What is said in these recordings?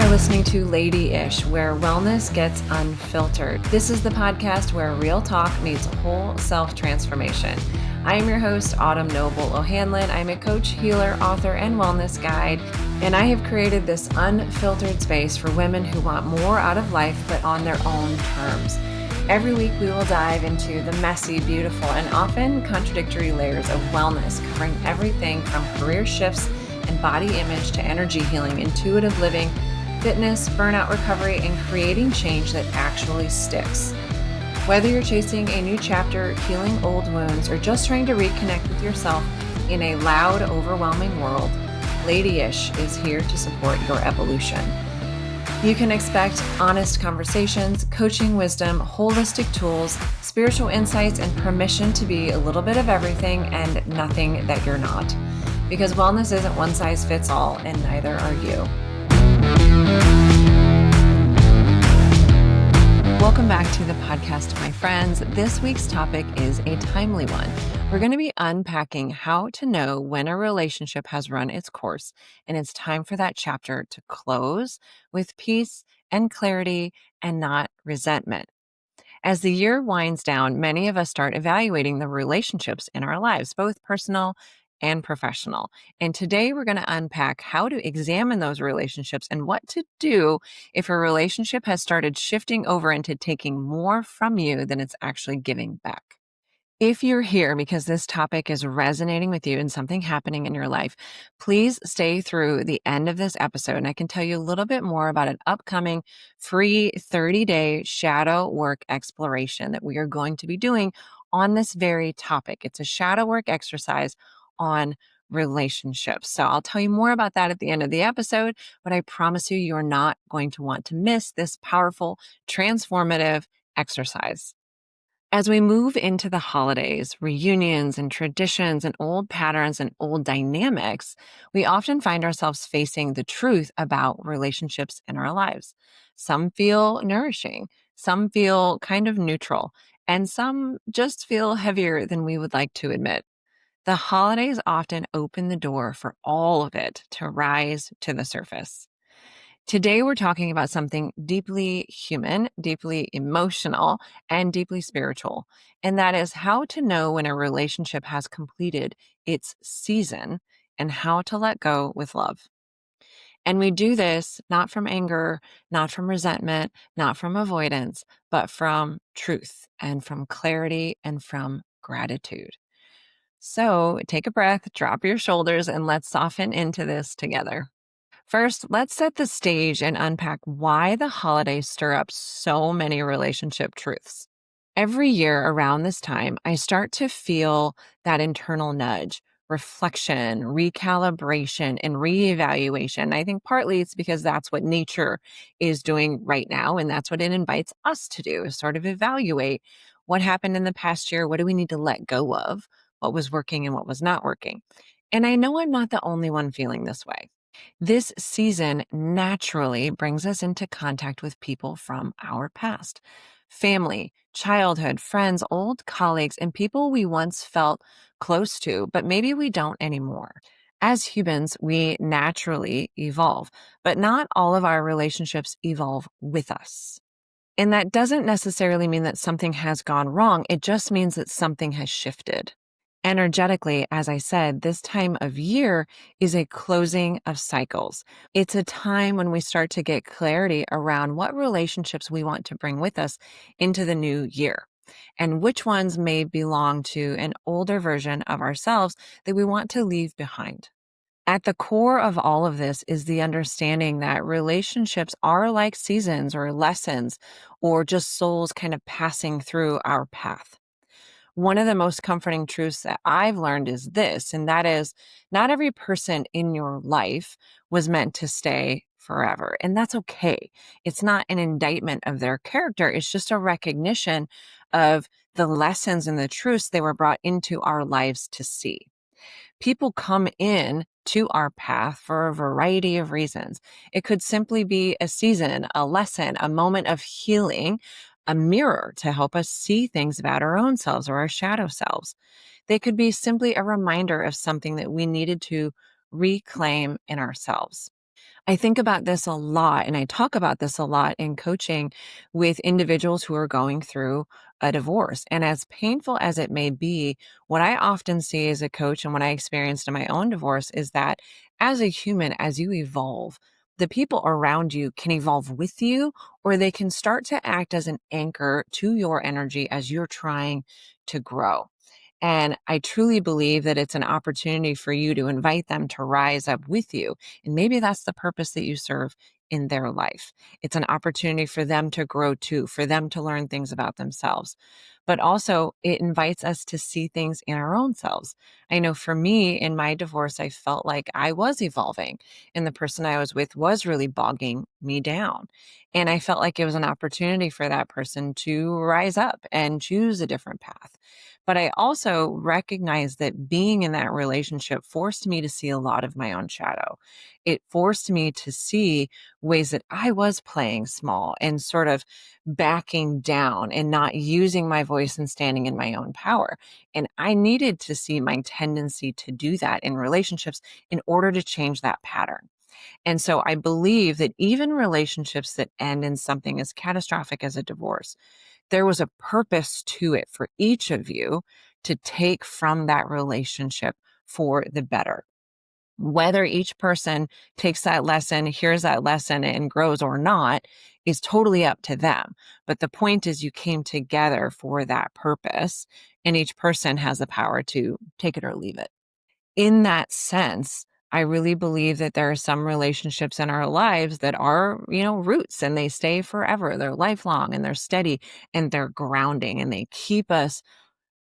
are listening to Lady-ish, where wellness gets unfiltered. This is the podcast where real talk meets whole self-transformation. I am your host, Autumn Noble O'Hanlon. I'm a coach, healer, author, and wellness guide, and I have created this unfiltered space for women who want more out of life, but on their own terms. Every week, we will dive into the messy, beautiful, and often contradictory layers of wellness, covering everything from career shifts and body image to energy healing, intuitive living, fitness, burnout recovery, and creating change that actually sticks. Whether you're chasing a new chapter, healing old wounds, or just trying to reconnect with yourself in a loud, overwhelming world, Lady-ish is here to support your evolution. You can expect honest conversations, coaching wisdom, holistic tools, spiritual insights, and permission to be a little bit of everything and nothing that you're not. Because wellness isn't one size fits all, and neither are you. Welcome back to the podcast, my friends. This week's topic is a timely one. We're going to be unpacking how to know when a relationship has run its course and it's time for that chapter to close with peace and clarity and not resentment. As the year winds down, many of us start evaluating the relationships in our lives, both personal and professional. And today we're going to unpack how to examine those relationships and what to do if a relationship has started shifting over into taking more from you than it's actually giving back. If you're here because this topic is resonating with you and something happening in your life, please stay through the end of this episode. And I can tell you a little bit more about an upcoming free 30-day shadow work exploration that we are going to be doing on this very topic. It's a shadow work exercise on relationships. So I'll tell you more about that at the end of the episode, but I promise you're not going to want to miss this powerful, transformative exercise. As we move into the holidays, reunions and traditions and old patterns and old dynamics, we often find ourselves facing the truth about relationships in our lives. Some feel nourishing, some feel kind of neutral, and some just feel heavier than we would like to admit. The holidays often open the door for all of it to rise to the surface. Today, we're talking about something deeply human, deeply emotional, and deeply spiritual. And that is how to know when a relationship has completed its season and how to let go with love. And we do this not from anger, not from resentment, not from avoidance, but from truth and from clarity and from gratitude. So take a breath, drop your shoulders, and let's soften into this together. First, let's set the stage and unpack why the holidays stir up so many relationship truths. Every year around this time, I start to feel that internal nudge, reflection, recalibration, and reevaluation. I think partly it's because that's what nature is doing right now, and that's what it invites us to do, is sort of evaluate what happened in the past year, what do we need to let go of, what was working and what was not working. And I know I'm not the only one feeling this way. This season naturally brings us into contact with people from our past, family, childhood, friends, old colleagues, and people we once felt close to, but maybe we don't anymore. As humans, we naturally evolve, but not all of our relationships evolve with us. And that doesn't necessarily mean that something has gone wrong. It just means that something has shifted. Energetically, as I said, this time of year is a closing of cycles. It's a time when we start to get clarity around what relationships we want to bring with us into the new year and which ones may belong to an older version of ourselves that we want to leave behind. At the core of all of this is the understanding that relationships are like seasons or lessons or just souls kind of passing through our path. One of the most comforting truths that I've learned is this, and that is not every person in your life was meant to stay forever. And that's okay. It's not an indictment of their character. It's just a recognition of the lessons and the truths they were brought into our lives to see. People come in to our path for a variety of reasons. It could simply be a season, a lesson, a moment of healing, a mirror to help us see things about our own selves or our shadow selves. They could be simply a reminder of something that we needed to reclaim in ourselves. I think about this a lot, and I talk about this a lot in coaching with individuals who are going through a divorce. And as painful as it may be, what I often see as a coach and what I experienced in my own divorce is that as a human, as you evolve, the people around you can evolve with you, or they can start to act as an anchor to your energy as you're trying to grow. And I truly believe that it's an opportunity for you to invite them to rise up with you, and maybe that's the purpose that you serve in their life. It's an opportunity for them to grow too, for them to learn things about themselves. But also, it invites us to see things in our own selves. I know for me, in my divorce, I felt like I was evolving and the person I was with was really bogging me down. And I felt like it was an opportunity for that person to rise up and choose a different path. But I also recognized that being in that relationship forced me to see a lot of my own shadow. It forced me to see ways that I was playing small and sort of backing down and not using my voice and standing in my own power. And I needed to see my tendency to do that in relationships in order to change that pattern. And so I believe that even relationships that end in something as catastrophic as a divorce, there was a purpose to it for each of you to take from that relationship for the better. Whether each person takes that lesson, hears that lesson, and grows or not is totally up to them. But the point is, you came together for that purpose, and each person has the power to take it or leave it. In that sense, I really believe that there are some relationships in our lives that are, roots, and they stay forever. They're lifelong and they're steady and they're grounding and they keep us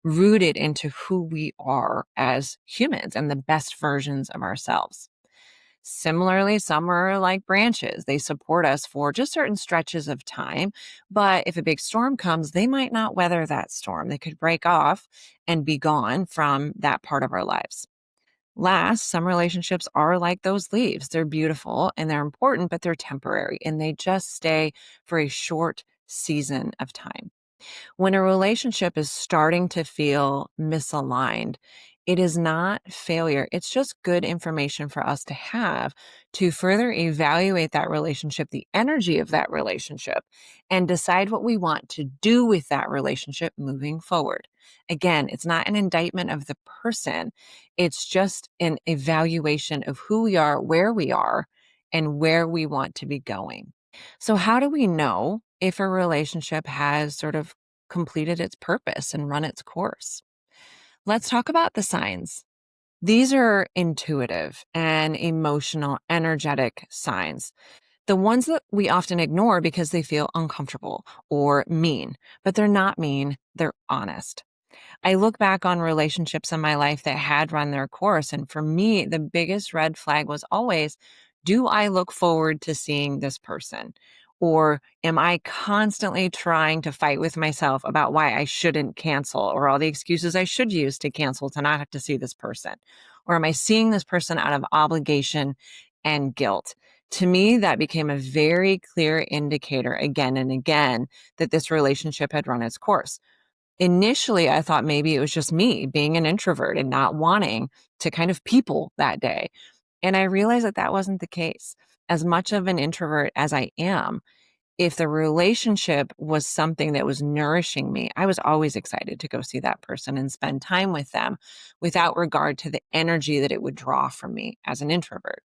rooted into who we are as humans and the best versions of ourselves. Similarly, some are like branches. They support us for just certain stretches of time. But if a big storm comes, they might not weather that storm. They could break off and be gone from that part of our lives. Last, some relationships are like those leaves. They're beautiful and they're important, but they're temporary and they just stay for a short season of time. When a relationship is starting to feel misaligned, it is not failure. It's just good information for us to have to further evaluate that relationship, the energy of that relationship, and decide what we want to do with that relationship moving forward. Again, it's not an indictment of the person, it's just an evaluation of who we are, and where we want to be going. So, how do we know if a relationship has sort of completed its purpose and run its course? Let's talk about the signs. These are intuitive and emotional, energetic signs. The ones that we often ignore because they feel uncomfortable or mean, but they're not mean, they're honest. I look back on relationships in my life that had run their course. And for me, the biggest red flag was always, do I look forward to seeing this person? Or am I constantly trying to fight with myself about why I shouldn't cancel or all the excuses I should use to cancel to not have to see this person? Or am I seeing this person out of obligation and guilt? To me, that became a very clear indicator again and again that this relationship had run its course. Initially, I thought maybe it was just me being an introvert and not wanting to kind of people that day. And I realized that that wasn't the case. As much of an introvert as I am, if the relationship was something that was nourishing me, I was always excited to go see that person and spend time with them without regard to the energy that it would draw from me as an introvert.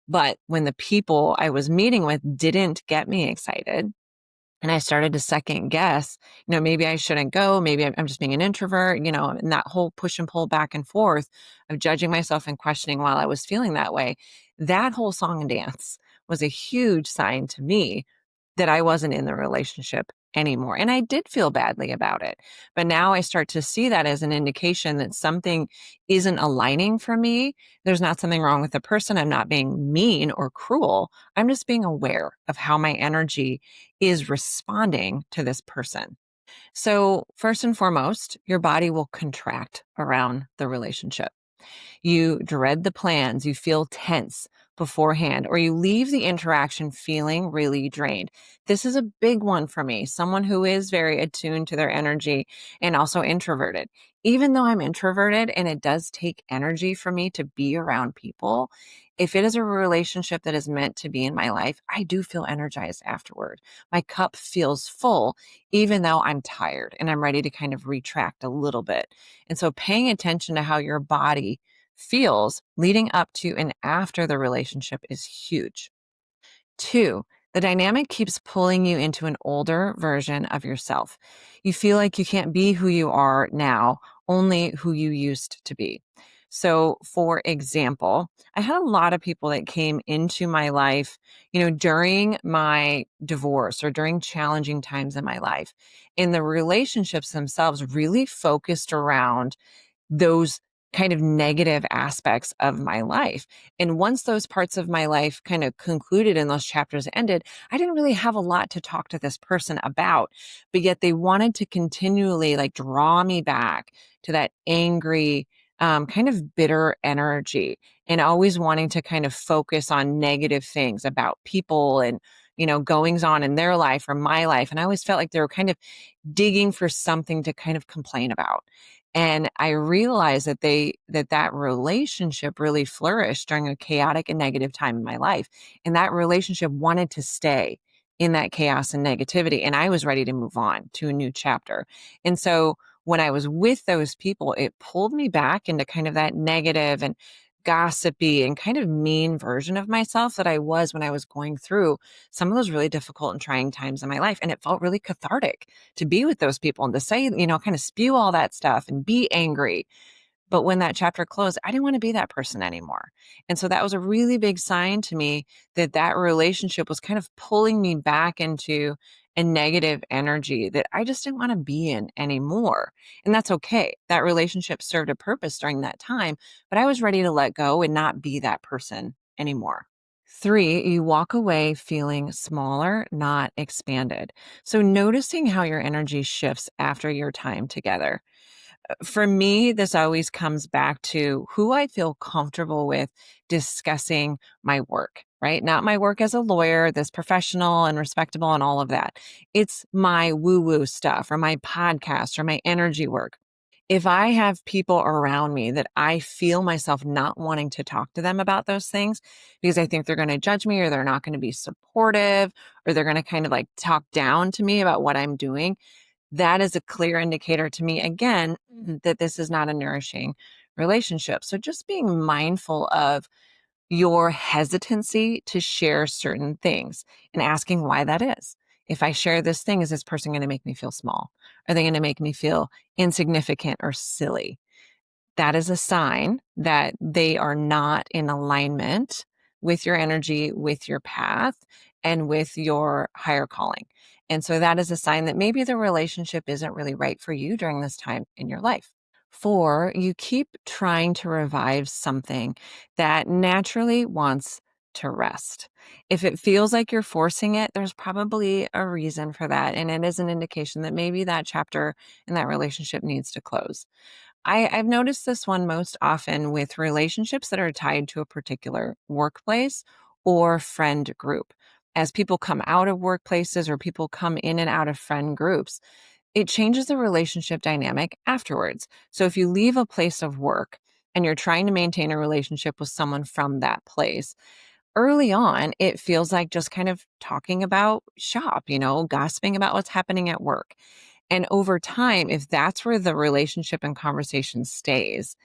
But when the people I was meeting with didn't get me excited, and I started to second guess, maybe I shouldn't go. Maybe I'm just being an introvert, and that whole push and pull back and forth of judging myself and questioning while I was feeling that way. That whole song and dance was a huge sign to me that I wasn't in the relationship anymore. And I did feel badly about it. But now I start to see that as an indication that something isn't aligning for me. There's not something wrong with the person. I'm not being mean or cruel. I'm just being aware of how my energy is responding to this person. So, first and foremost, your body will contract around the relationship. You dread the plans, you feel tense, beforehand, or you leave the interaction feeling really drained. This is a big one for me, someone who is very attuned to their energy and also introverted. Even though I'm introverted and it does take energy for me to be around people, if it is a relationship that is meant to be in my life, I do feel energized afterward. My cup feels full, even though I'm tired and I'm ready to kind of retract a little bit. And so paying attention to how your body feels leading up to and after the relationship is huge. Two, the dynamic keeps pulling you into an older version of yourself. You feel like you can't be who you are now, only who you used to be. So, for example, I had a lot of people that came into my life, during my divorce or during challenging times in my life. And the relationships themselves really focused around those kind of negative aspects of my life. And once those parts of my life kind of concluded and those chapters ended, I didn't really have a lot to talk to this person about, but yet they wanted to continually like draw me back to that angry, kind of bitter energy and always wanting to kind of focus on negative things about people and goings on in their life or my life. And I always felt like they were kind of digging for something to kind of complain about. And I realized that relationship really flourished during a chaotic and negative time in my life. And that relationship wanted to stay in that chaos and negativity. And I was ready to move on to a new chapter. And so when I was with those people, it pulled me back into kind of that negative and gossipy and kind of mean version of myself that I was when I was going through some of those really difficult and trying times in my life. And it felt really cathartic to be with those people and to say, kind of spew all that stuff and be angry. But when that chapter closed, I didn't want to be that person anymore. And so that was a really big sign to me that that relationship was kind of pulling me back into a negative energy that I just didn't want to be in anymore. And that's okay. That relationship served a purpose during that time, but I was ready to let go and not be that person anymore. Three, you walk away feeling smaller, not expanded. So noticing how your energy shifts after your time together. For me, this always comes back to who I feel comfortable with discussing my work, right? Not my work as a lawyer, this professional and respectable and all of that. It's my woo woo stuff or my podcast or my energy work. If I have people around me that I feel myself not wanting to talk to them about those things because I think they're going to judge me or they're not going to be supportive or they're going to kind of like talk down to me about what I'm doing, that is a clear indicator to me, again, that this is not a nourishing relationship. So just being mindful of your hesitancy to share certain things and asking why that is. If I share this thing, is this person going to make me feel small? Are they going to make me feel insignificant or silly? That is a sign that they are not in alignment with your energy, with your path, and with your higher calling. And so that is a sign that maybe the relationship isn't really right for you during this time in your life. Four, you keep trying to revive something that naturally wants to rest. If it feels like you're forcing it, there's probably a reason for that. And it is an indication that maybe that chapter in that relationship needs to close. I've noticed this one most often with relationships that are tied to a particular workplace or friend group. As people come out of workplaces or people come in and out of friend groups, it changes the relationship dynamic afterwards. So if you leave a place of work and you're trying to maintain a relationship with someone from that place, early on, it feels like just kind of talking about shop, gossiping about what's happening at work. And over time, if that's where the relationship and conversation stays,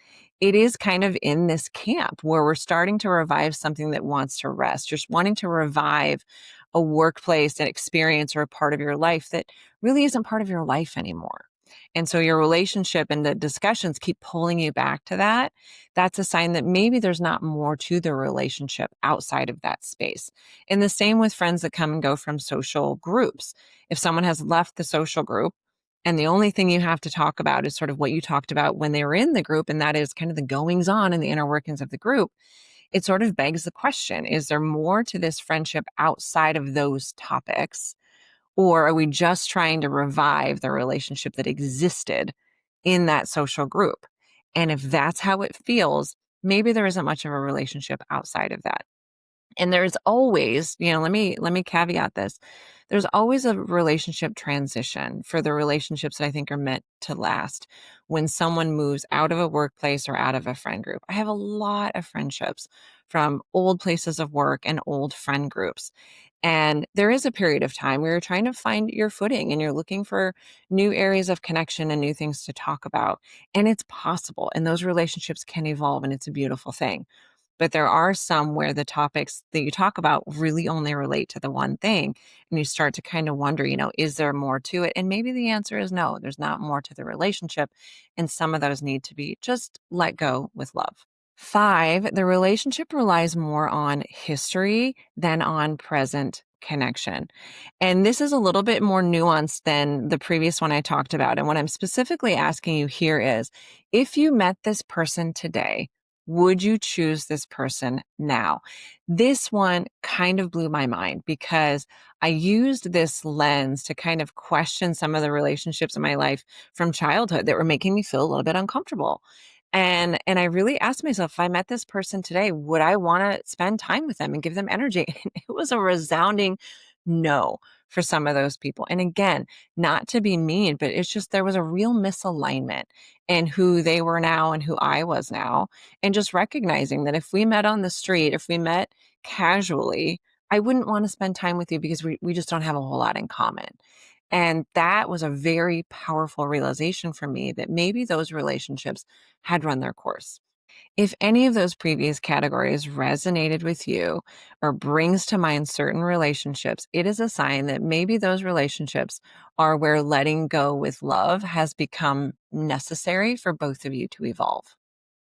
it is kind of in this camp where we're starting to revive something that wants to rest, just wanting to revive a workplace, an experience, or a part of your life that really isn't part of your life anymore. And so your relationship and the discussions keep pulling you back to that. That's a sign that maybe there's not more to the relationship outside of that space. And the same with friends that come and go from social groups. If someone has left the social group, and the only thing you have to talk about is sort of what you talked about when they were in the group, and that is kind of the goings on and the inner workings of the group. It sort of begs the question, is there more to this friendship outside of those topics? Or are we just trying to revive the relationship that existed in that social group? And if that's how it feels, maybe there isn't much of a relationship outside of that. And there's always, let me caveat this. There's always a relationship transition for the relationships that I think are meant to last when someone moves out of a workplace or out of a friend group. I have a lot of friendships from old places of work and old friend groups. And there is a period of time where you're trying to find your footing and you're looking for new areas of connection and new things to talk about. And it's possible. And those relationships can evolve, and it's a beautiful thing. But there are some where the topics that you talk about really only relate to the one thing. And you start to kind of wonder, is there more to it? And maybe the answer is no, there's not more to the relationship. And some of those need to be just let go with love. 5, the relationship relies more on history than on present connection. And this is a little bit more nuanced than the previous one I talked about. And what I'm specifically asking you here is, if you met this person today, would you choose this person now? This one kind of blew my mind because I used this lens to kind of question some of the relationships in my life from childhood that were making me feel a little bit uncomfortable. And I really asked myself, if I met this person today, would I want to spend time with them and give them energy? And it was a resounding no for some of those people. And again, not to be mean, but it's just there was a real misalignment in who they were now and who I was now. And just recognizing that if we met on the street, if we met casually, I wouldn't want to spend time with you because we just don't have a whole lot in common. And that was a very powerful realization for me that maybe those relationships had run their course. If any of those previous categories resonated with you or brings to mind certain relationships, it is a sign that maybe those relationships are where letting go with love has become necessary for both of you to evolve.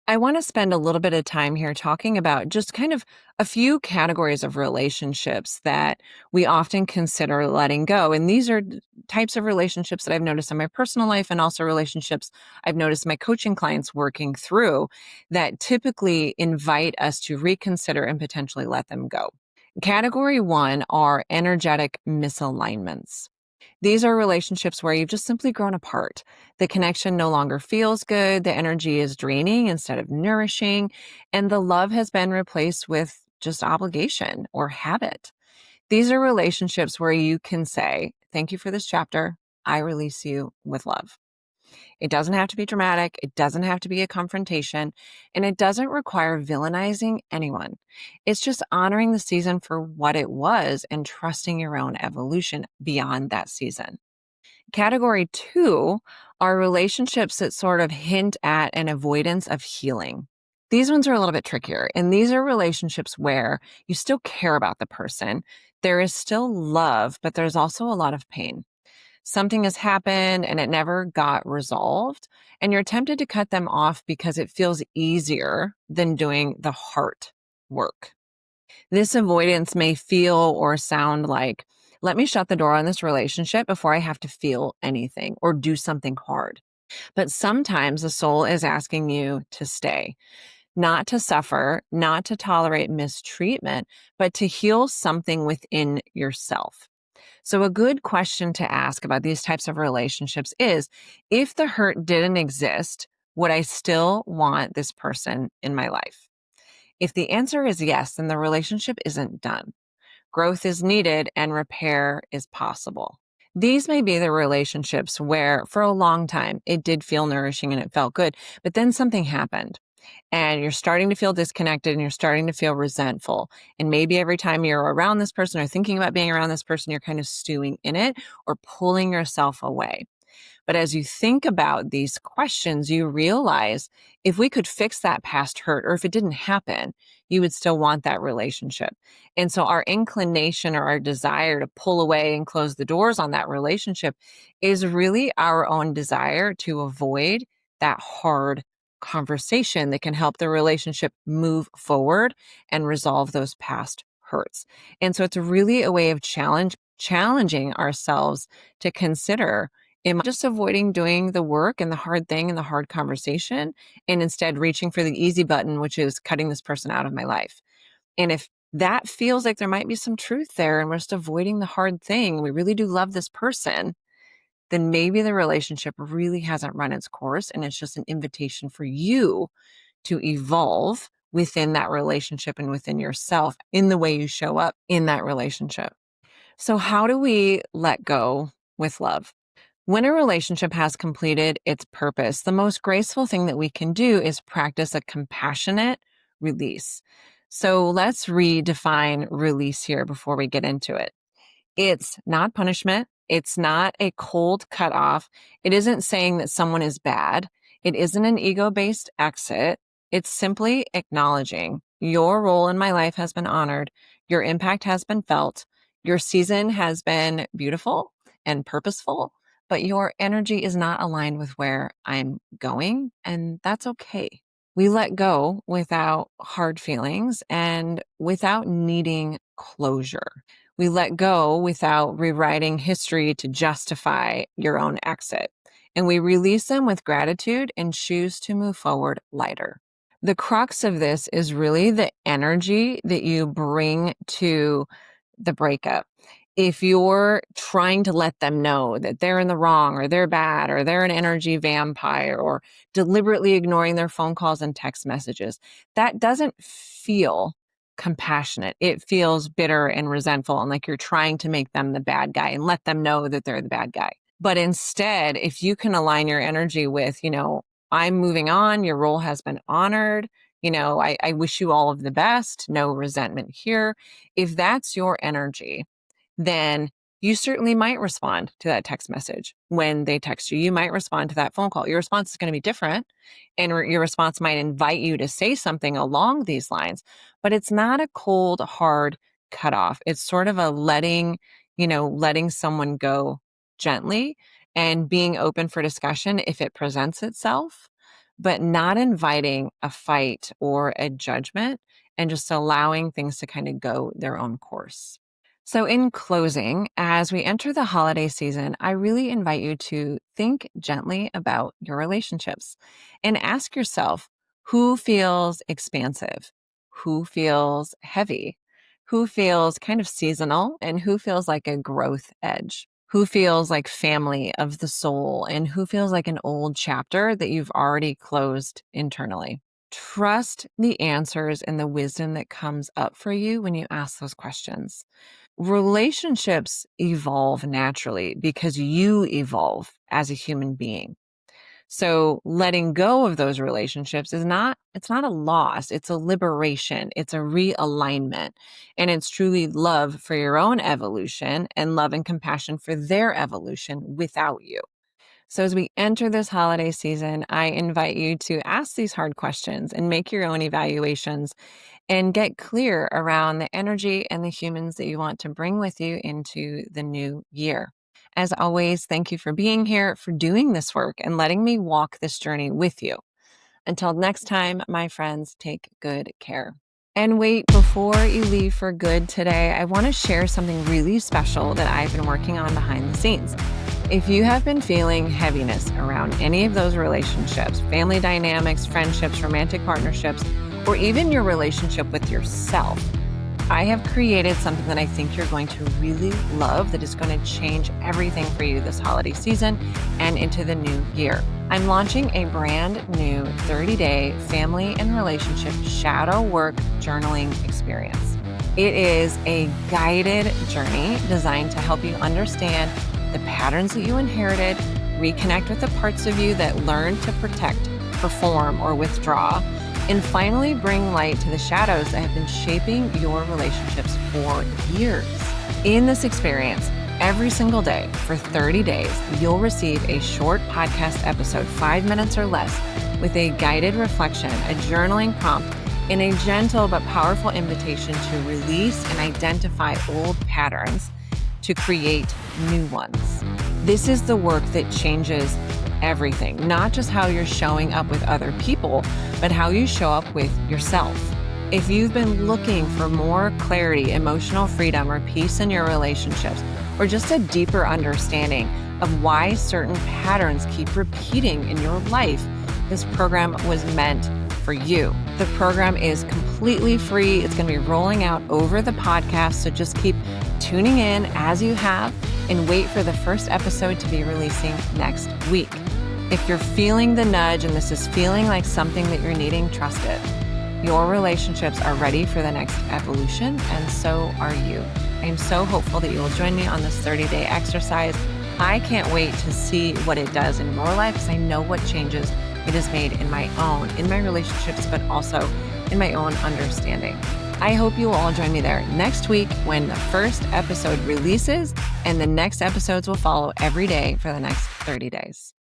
I want to spend a little bit of time here talking about just kind of a few categories of relationships that we often consider letting go. And these are types of relationships that I've noticed in my personal life and also relationships I've noticed my coaching clients working through that typically invite us to reconsider and potentially let them go. Category 1 are energetic misalignments. These are relationships where you've just simply grown apart. The connection no longer feels good. The energy is draining instead of nourishing. And the love has been replaced with just obligation or habit. These are relationships where you can say, thank you for this chapter. I release you with love. It doesn't have to be dramatic. It doesn't have to be a confrontation. And it doesn't require villainizing anyone. It's just honoring the season for what it was and trusting your own evolution beyond that season. Category 2 are relationships that sort of hint at an avoidance of healing. These ones are a little bit trickier. And these are relationships where you still care about the person. There is still love, but there's also a lot of pain. Something has happened and it never got resolved. And you're tempted to cut them off because it feels easier than doing the heart work. This avoidance may feel or sound like, let me shut the door on this relationship before I have to feel anything or do something hard. But sometimes the soul is asking you to stay, not to suffer, not to tolerate mistreatment, but to heal something within yourself. So, a good question to ask about these types of relationships is, if the hurt didn't exist, would I still want this person in my life? If the answer is yes, then the relationship isn't done. Growth is needed and repair is possible. These may be the relationships where, for a long time, it did feel nourishing and it felt good, but then something happened and you're starting to feel disconnected and you're starting to feel resentful. And maybe every time you're around this person or thinking about being around this person, you're kind of stewing in it or pulling yourself away. But as you think about these questions, you realize if we could fix that past hurt, or if it didn't happen, you would still want that relationship. And so our inclination or our desire to pull away and close the doors on that relationship is really our own desire to avoid that hard conversation that can help the relationship move forward and resolve those past hurts. And so it's really a way of challenging ourselves to consider, am I just avoiding doing the work and the hard thing and the hard conversation and instead reaching for the easy button, which is cutting this person out of my life? And if that feels like there might be some truth there and we're just avoiding the hard thing, we really do love this person, then maybe the relationship really hasn't run its course and it's just an invitation for you to evolve within that relationship and within yourself in the way you show up in that relationship. So how do we let go with love? When a relationship has completed its purpose, the most graceful thing that we can do is practice a compassionate release. So let's redefine release here before we get into it. It's not punishment. It's not a cold cutoff. It isn't saying that someone is bad. It isn't an ego-based exit. It's simply acknowledging your role in my life has been honored. Your impact has been felt. Your season has been beautiful and purposeful, but your energy is not aligned with where I'm going, and that's okay. We let go without hard feelings and without needing closure. We let go without rewriting history to justify your own exit. And we release them with gratitude and choose to move forward lighter. The crux of this is really the energy that you bring to the breakup. If you're trying to let them know that they're in the wrong or they're bad or they're an energy vampire or deliberately ignoring their phone calls and text messages, that doesn't feel compassionate. It feels bitter and resentful and like you're trying to make them the bad guy and let them know that they're the bad guy. But instead, if you can align your energy with, I'm moving on, your role has been honored, I wish you all of the best, no resentment here. If that's your energy, then you certainly might respond to that text message when they text you. You might respond to that phone call. Your response is going to be different, and your response might invite you to say something along these lines, but it's not a cold, hard cutoff. It's sort of a letting someone go gently and being open for discussion if it presents itself, but not inviting a fight or a judgment and just allowing things to kind of go their own course. So, in closing, as we enter the holiday season, I really invite you to think gently about your relationships and ask yourself who feels expansive, who feels heavy, who feels kind of seasonal, and who feels like a growth edge, who feels like family of the soul, and who feels like an old chapter that you've already closed internally. Trust the answers and the wisdom that comes up for you when you ask those questions. Relationships evolve naturally because you evolve as a human being. So letting go of those relationships it's not a loss, it's a liberation, it's a realignment. And it's truly love for your own evolution and love and compassion for their evolution without you. So as we enter this holiday season, I invite you to ask these hard questions and make your own evaluations and get clear around the energy and the humans that you want to bring with you into the new year. As always, thank you for being here, for doing this work, and letting me walk this journey with you. Until next time, my friends, take good care. And wait, before you leave for good today, I want to share something really special that I've been working on behind the scenes. If you have been feeling heaviness around any of those relationships, family dynamics, friendships, romantic partnerships, or even your relationship with yourself, I have created something that I think you're going to really love that is going to change everything for you this holiday season and into the new year. I'm launching a brand new 30-day family and relationship shadow work journaling experience. It is a guided journey designed to help you understand the patterns that you inherited, reconnect with the parts of you that learn to protect, perform, or withdraw, and finally bring light to the shadows that have been shaping your relationships for years. In this experience, every single day for 30 days, you'll receive a short podcast episode, 5 minutes or less, with a guided reflection, a journaling prompt, and a gentle but powerful invitation to release and identify old patterns to create new ones. This is the work that changes everything, not just how you're showing up with other people, but how you show up with yourself. If you've been looking for more clarity, emotional freedom, or peace in your relationships, or just a deeper understanding of why certain patterns keep repeating in your life, this program was meant for you. The program is completely free. It's going to be rolling out over the podcast, so just keep tuning in as you have and wait for the first episode to be releasing next week. If you're feeling the nudge and this is feeling like something that you're needing, trust it. Your relationships are ready for the next evolution, and so are you. I am so hopeful that you will join me on this 30-day exercise. I can't wait to see what it does in your life because I know what changes it has made in my relationships, but also in my own understanding. I hope you will all join me there next week when the first episode releases, and the next episodes will follow every day for the next 30 days.